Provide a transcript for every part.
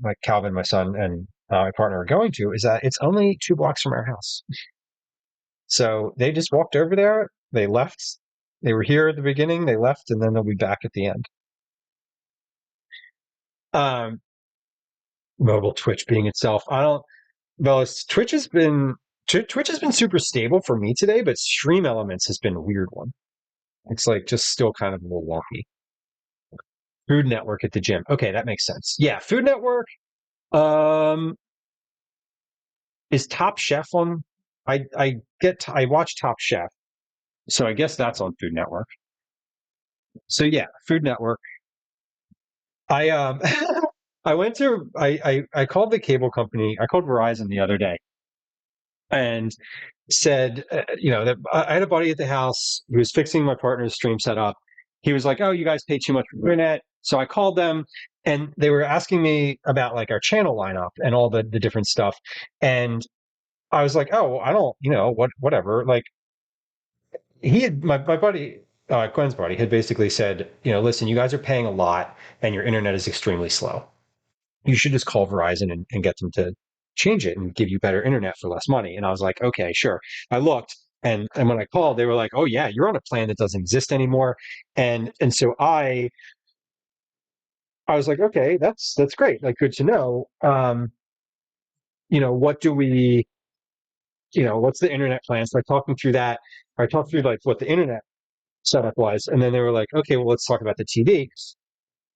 my Calvin, my son, and my partner are going to is that it's only 2 blocks from our house. So they just walked over there. They left. They were here at the beginning. They left, and then they'll be back at the end. Um, Mobile Twitch being itself, I don't. Well, Twitch has been super stable for me today, but Stream Elements has been a weird one. It's like just still kind of a little wonky. Food Network at the gym. Okay, that makes sense. Yeah, Food Network. Um, is Top Chef on? I watch Top Chef, so I guess that's on Food Network. So yeah, Food Network. I I went to I called the cable company. I called Verizon the other day and said, that I had a buddy at the house who was fixing my partner's stream setup. He was like, "Oh, you guys pay too much for internet." So I called them, and they were asking me about like our channel lineup and all the different stuff. And I was like, "Oh, I don't, whatever." Like he had my buddy. Glenn's buddy had basically said, listen, you guys are paying a lot and your internet is extremely slow. You should just call Verizon and get them to change it and give you better internet for less money. And I was like, okay, sure. I looked and when I called, they were like, oh yeah, you're on a plan that doesn't exist anymore. And so I was like, okay, that's great. Like good to know. What do we, what's the internet plan? So I talked them through that. I talked through like what the internet setup was. And then they were like, okay, well, let's talk about the TV.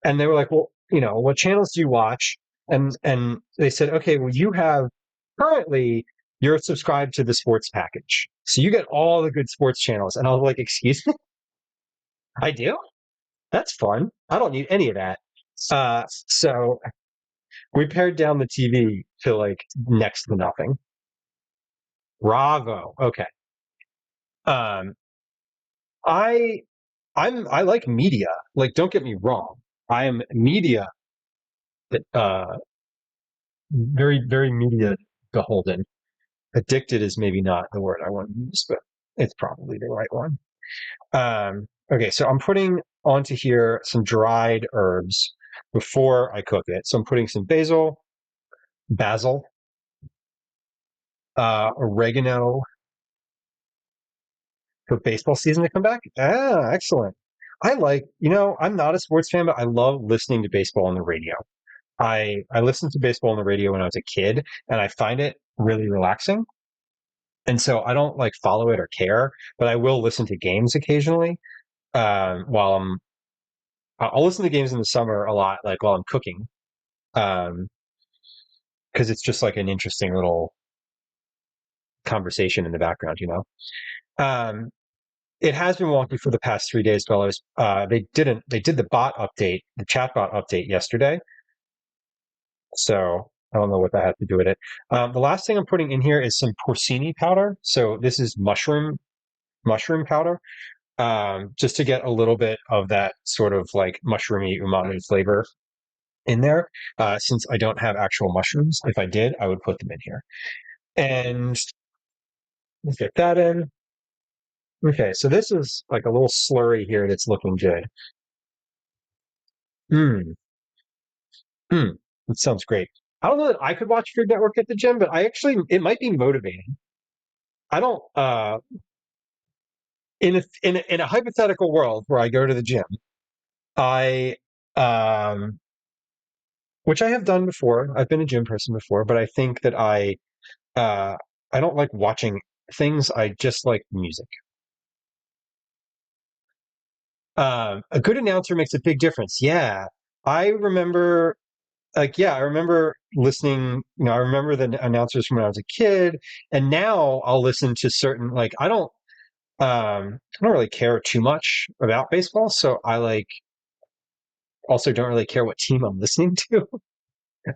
And they were like, well, what channels do you watch? And they said, okay, well, you have currently you're subscribed to the sports package, so you get all the good sports channels. And I was like, excuse me, I do? That's fun. I don't need any of that. So we pared down the TV to like next to nothing. Bravo. Okay. Um, I I like media. Like, don't get me wrong. I am media uh very, very media beholden. Addicted is maybe not the word I want to use, but it's probably the right one. Okay, so I'm putting onto here some dried herbs before I cook it. So I'm putting some basil, oregano for baseball season to come back. Ah, excellent. I'm not a sports fan, but I love listening to baseball on the radio. I listened to baseball on the radio when I was a kid, and I find it really relaxing. And so I don't like follow it or care, but I will listen to games occasionally. While I'll listen to games in the summer a lot, like while I'm cooking, um, because it's just like an interesting little conversation in the background. Um, it has been wonky for the past 3 days, fellows. They did the bot update, the chatbot update yesterday. So I don't know what that has to do with it. The last thing I'm putting in here is some porcini powder. So this is mushroom powder. Just to get a little bit of that sort of like mushroomy umami flavor in there. Since I don't have actual mushrooms, if I did, I would put them in here. And let's get that in. Okay, so this is like a little slurry here that's looking good. Mmm, mmm, that sounds great. I don't know that I could watch Food Network at the gym, but it might be motivating. I don't, in a hypothetical world where I go to the gym, I, um, which I have done before. I've been a gym person before, but I think that uh, I don't like watching things. I just like music. A good announcer makes a big difference. Yeah, I remember. Yeah, I remember listening. I remember the announcers from when I was a kid, and now I'll listen to certain. Like, I don't really care too much about baseball, so I also don't really care what team I'm listening to.